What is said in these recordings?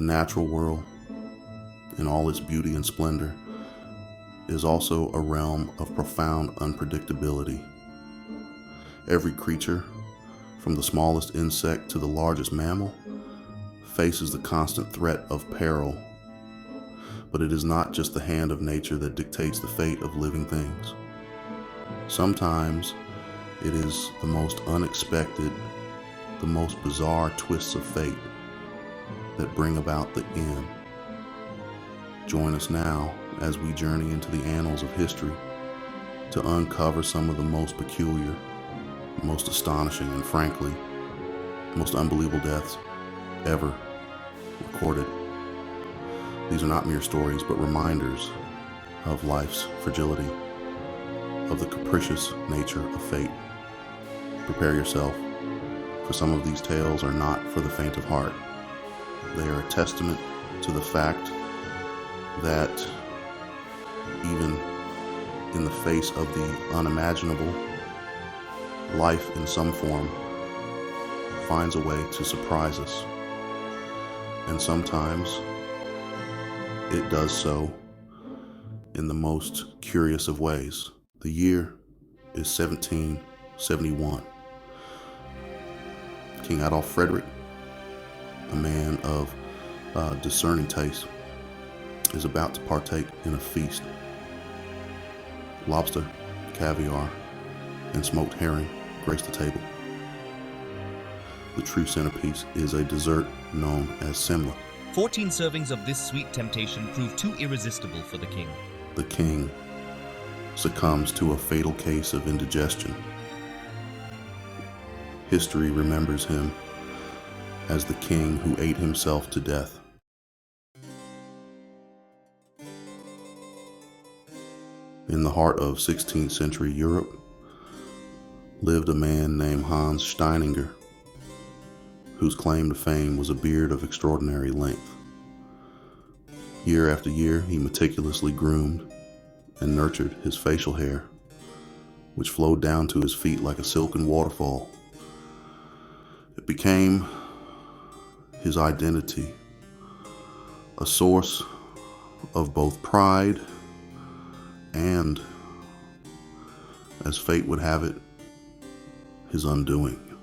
The natural world, in all its beauty and splendor, is also a realm of profound unpredictability. Every creature, from the smallest insect to the largest mammal, faces the constant threat of peril. But it is not just the hand of nature that dictates the fate of living things. Sometimes it is the most unexpected, the most bizarre twists of fate that bring about the end. Join us now as we journey into the annals of history to uncover some of the most peculiar, most astonishing, and frankly, most unbelievable deaths ever recorded. These are not mere stories, but reminders of life's fragility, of the capricious nature of fate. Prepare yourself, for some of these tales are not for the faint of heart. They are a testament to the fact that even in the face of the unimaginable, life in some form finds a way to surprise us. And sometimes it does so in the most curious of ways. The year is 1771. King Adolf Frederick, a man of discerning taste, is about to partake in a feast. Lobster, caviar, and smoked herring grace the table. The true centerpiece is a dessert known as semla. 14 servings of this sweet temptation proved too irresistible for the king. The king succumbs to a fatal case of indigestion. History remembers him as the king who ate himself to death. In the heart of 16th century Europe lived a man named Hans Steininger, whose claim to fame was a beard of extraordinary length. Year after year, he meticulously groomed and nurtured his facial hair, which flowed down to his feet like a silken waterfall. It became his identity, a source of both pride and, as fate would have it, his undoing.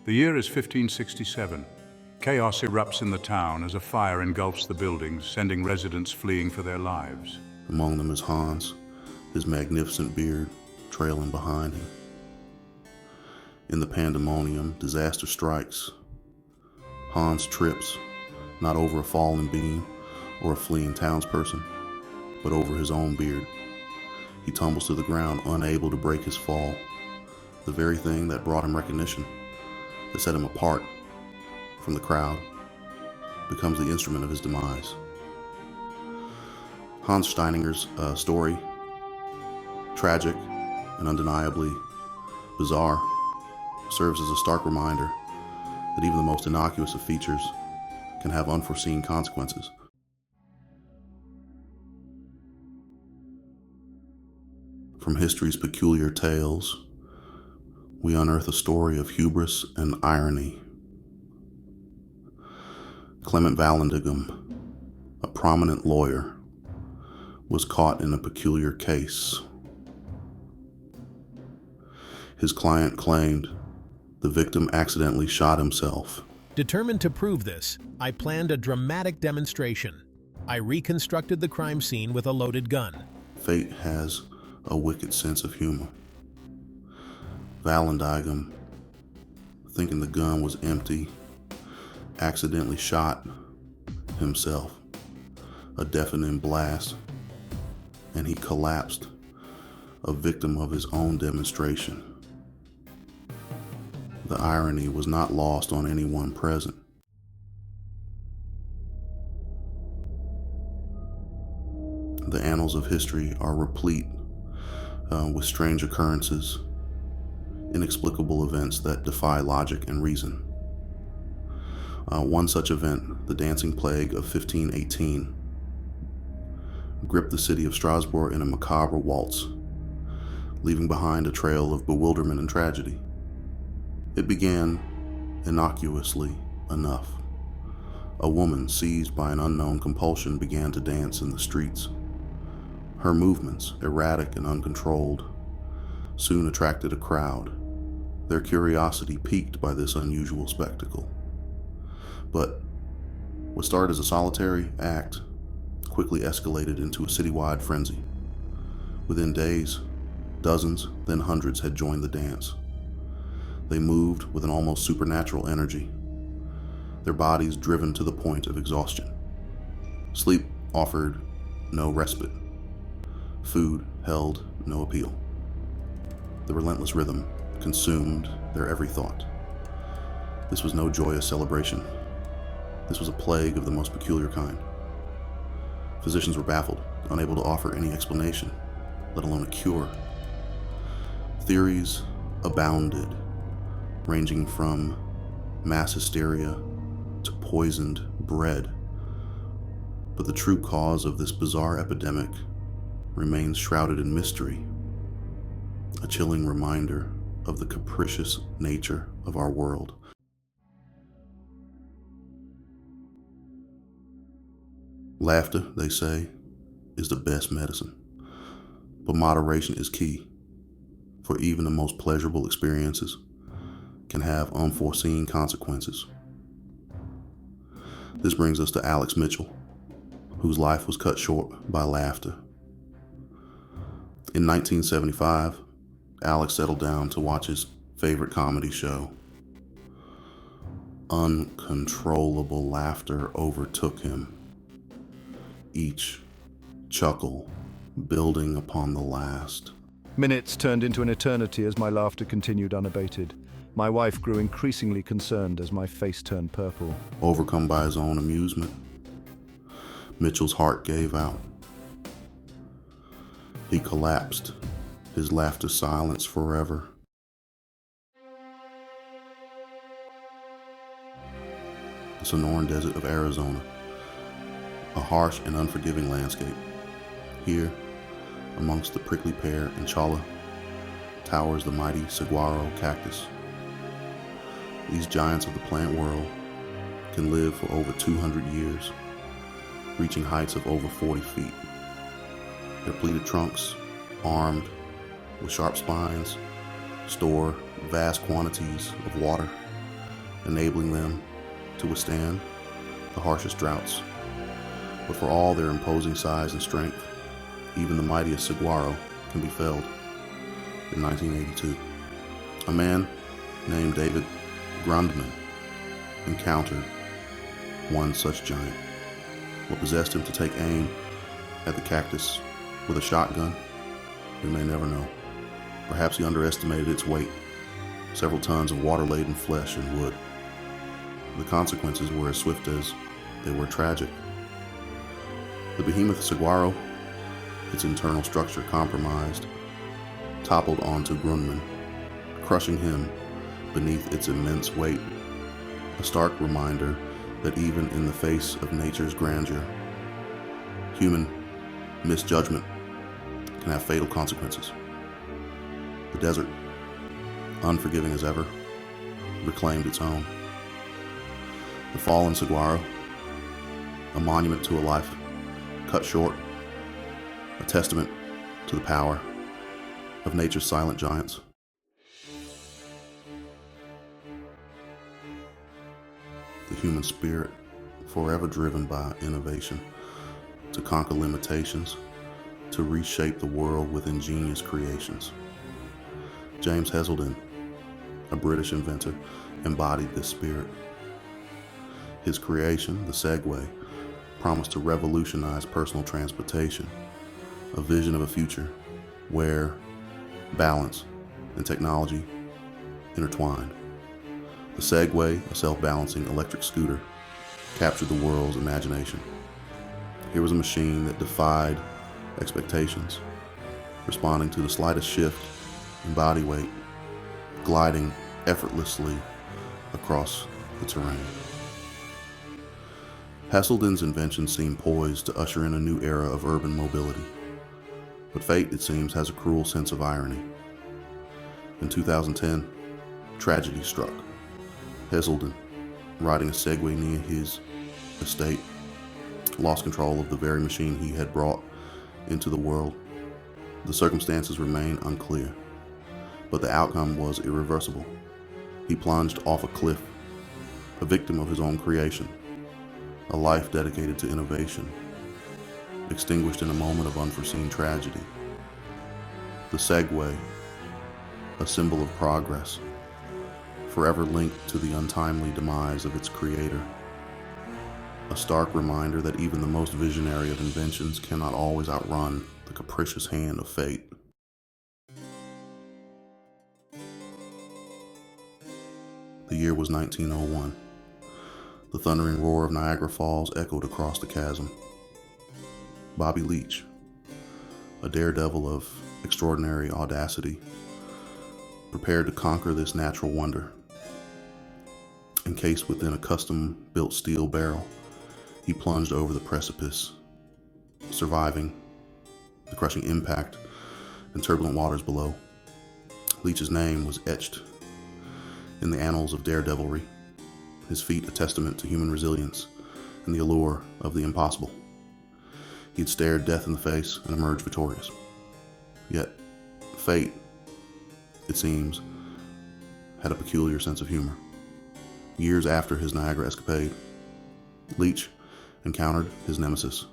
The year is 1567. Chaos erupts in the town as a fire engulfs the buildings, sending residents fleeing for their lives. Among them is Hans, his magnificent beard trailing behind him. In the pandemonium, disaster strikes. Hans trips, not over a fallen beam or a fleeing townsperson, but over his own beard. He tumbles to the ground, unable to break his fall. The very thing that brought him recognition, that set him apart from the crowd, becomes the instrument of his demise. Hans Steininger's story, tragic and undeniably bizarre, serves as a stark reminder that even the most innocuous of features can have unforeseen consequences. From history's peculiar tales, we unearth a story of hubris and irony. Clement Vallandigham, a prominent lawyer, was caught in a peculiar case. His client claimed the victim accidentally shot himself. Determined to prove this, I planned a dramatic demonstration. I reconstructed the crime scene with a loaded gun. Fate has a wicked sense of humor. Vallandigham, thinking the gun was empty, accidentally shot himself. A deafening blast, and he collapsed, a victim of his own demonstration. The irony was not lost on anyone present. The annals of history are replete with strange occurrences, inexplicable events that defy logic and reason. One such event, the Dancing Plague of 1518, gripped the city of Strasbourg in a macabre waltz, leaving behind a trail of bewilderment and tragedy. It began innocuously enough. A woman seized by an unknown compulsion began to dance in the streets. Her movements, erratic and uncontrolled, soon attracted a crowd, their curiosity piqued by this unusual spectacle. But what started as a solitary act quickly escalated into a citywide frenzy. Within days, dozens, then hundreds had joined the dance. They moved with an almost supernatural energy, their bodies driven to the point of exhaustion. Sleep offered no respite. Food held no appeal. The relentless rhythm consumed their every thought. This was no joyous celebration. This was a plague of the most peculiar kind. Physicians were baffled, unable to offer any explanation, let alone a cure. Theories abounded, ranging from mass hysteria to poisoned bread. But the true cause of this bizarre epidemic remains shrouded in mystery, a chilling reminder of the capricious nature of our world. Laughter, they say, is the best medicine, but moderation is key, for even the most pleasurable experiences can have unforeseen consequences. This brings us to Alex Mitchell, whose life was cut short by laughter. In 1975, Alex settled down to watch his favorite comedy show. Uncontrollable laughter overtook him, each chuckle building upon the last. Minutes turned into an eternity as my laughter continued unabated. My wife grew increasingly concerned as my face turned purple. Overcome by his own amusement, Mitchell's heart gave out. He collapsed, his laughter silenced forever. The Sonoran Desert of Arizona, a harsh and unforgiving landscape. Here, amongst the prickly pear and chala, towers the mighty saguaro cactus. These giants of the plant world can live for over 200 years, reaching heights of over 40 feet. Their pleated trunks, armed with sharp spines, store vast quantities of water, enabling them to withstand the harshest droughts. But for all their imposing size and strength, even the mightiest saguaro can be felled. In 1982, a man named David Grundman encountered one such giant. What possessed him to take aim at the cactus with a shotgun, we may never know. Perhaps he underestimated its weight, several tons of water-laden flesh and wood. The consequences were as swift as they were tragic. The behemoth saguaro, its internal structure compromised, toppled onto Grundman, crushing him beneath its immense weight, a stark reminder that even in the face of nature's grandeur, human misjudgment can have fatal consequences. The desert, unforgiving as ever, reclaimed its own. The fallen saguaro, a monument to a life cut short, a testament to the power of nature's silent giants. The human spirit, forever driven by innovation, to conquer limitations, to reshape the world with ingenious creations. James Heselden, a British inventor, embodied this spirit. His creation, the Segway, promised to revolutionize personal transportation, a vision of a future where balance and technology intertwined. The Segway, a self-balancing electric scooter, captured the world's imagination. Here was a machine that defied expectations, responding to the slightest shift in body weight, gliding effortlessly across the terrain. Heselden's invention seemed poised to usher in a new era of urban mobility. But fate, it seems, has a cruel sense of irony. In 2010, tragedy struck. Heselden, riding a Segway near his estate, lost control of the very machine he had brought into the world. The circumstances remain unclear, but the outcome was irreversible. He plunged off a cliff, a victim of his own creation, a life dedicated to innovation, extinguished in a moment of unforeseen tragedy. The Segway, a symbol of progress, forever linked to the untimely demise of its creator. A stark reminder that even the most visionary of inventions cannot always outrun the capricious hand of fate. The year was 1901. The thundering roar of Niagara Falls echoed across the chasm. Bobby Leach, a daredevil of extraordinary audacity, prepared to conquer this natural wonder. Encased within a custom-built steel barrel, he plunged over the precipice, surviving the crushing impact and turbulent waters below. Leach's name was etched in the annals of daredevilry, his feat a testament to human resilience and the allure of the impossible. He had stared death in the face and emerged victorious. Yet, fate, it seems, had a peculiar sense of humor. Years after his Niagara escapade, Leach encountered his nemesis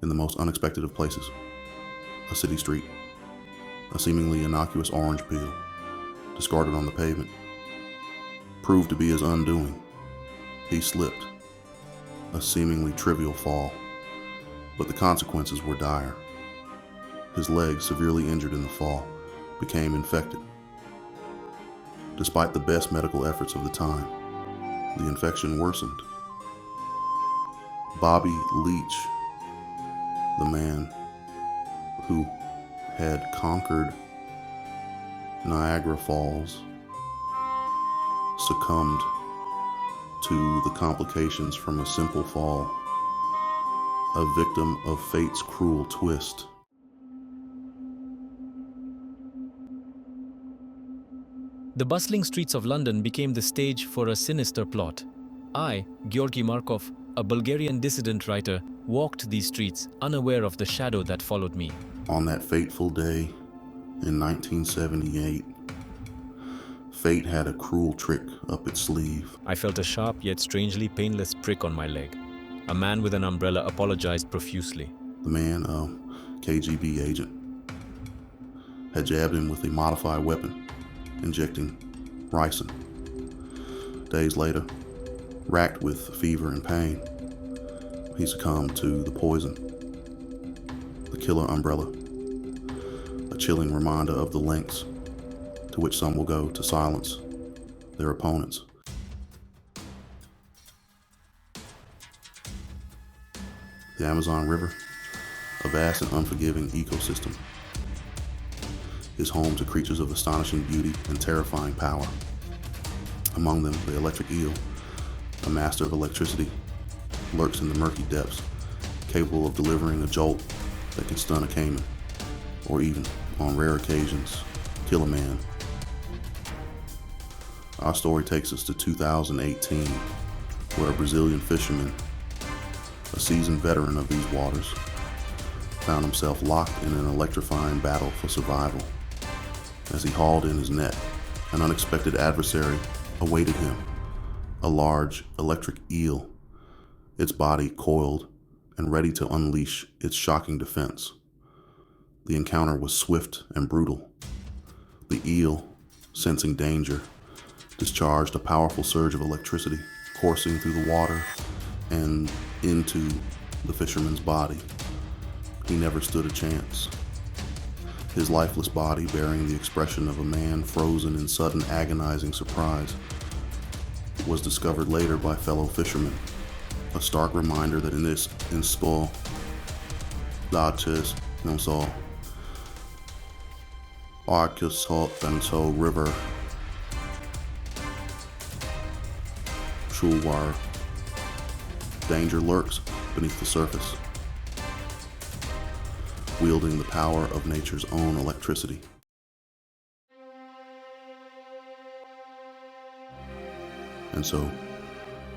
in the most unexpected of places, a city street. A seemingly innocuous orange peel, discarded on the pavement, proved to be his undoing. He slipped, a seemingly trivial fall, but the consequences were dire. His leg, severely injured in the fall, became infected. Despite the best medical efforts of the time, the infection worsened. Bobby Leach, the man who had conquered Niagara Falls, succumbed to the complications from a simple fall, a victim of fate's cruel twist. The bustling streets of London became the stage for a sinister plot. I, Georgi Markov, a Bulgarian dissident writer, walked these streets unaware of the shadow that followed me. On that fateful day in 1978, fate had a cruel trick up its sleeve. I felt a sharp yet strangely painless prick on my leg. A man with an umbrella apologized profusely. The man, a KGB agent, had jabbed him with a modified weapon, injecting ricin. Days later, racked with fever and pain, he succumbed to the poison. The killer umbrella, a chilling reminder of the lengths to which some will go to silence their opponents. The Amazon River, a vast and unforgiving ecosystem, is home to creatures of astonishing beauty and terrifying power. Among them, the electric eel, a master of electricity, lurks in the murky depths, capable of delivering a jolt that can stun a caiman, or even, on rare occasions, kill a man. Our story takes us to 2018, where a Brazilian fisherman, a seasoned veteran of these waters, found himself locked in an electrifying battle for survival. As he hauled in his net, an unexpected adversary awaited him, a large electric eel, its body coiled and ready to unleash its shocking defense. The encounter was swift and brutal. The eel, sensing danger, discharged a powerful surge of electricity coursing through the water and into the fisherman's body. He never stood a chance. His lifeless body bearing the expression of a man frozen in sudden agonizing surprise was discovered later by fellow fishermen, a stark reminder that in this install Laches não só Arcus Bento River Schulwar, danger lurks beneath the surface, wielding the power of nature's own electricity. And so,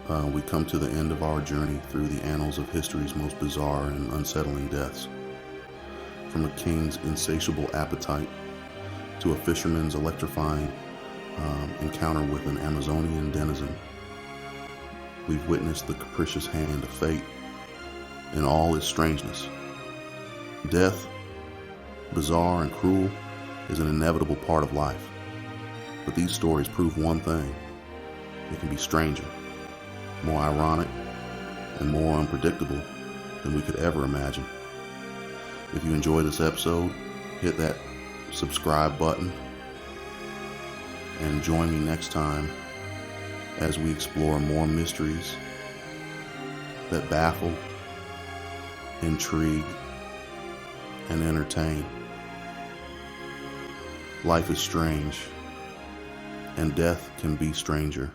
we come to the end of our journey through the annals of history's most bizarre and unsettling deaths. From a king's insatiable appetite to a fisherman's electrifying encounter with an Amazonian denizen, we've witnessed the capricious hand of fate in all its strangeness. Death, bizarre and cruel, is an inevitable part of life. But these stories prove one thing: it can be stranger, more ironic, and more unpredictable than we could ever imagine. If you enjoyed this episode, hit that subscribe button and join me next time as we explore more mysteries that baffle, intrigue, and entertain. Life is strange, and death can be stranger.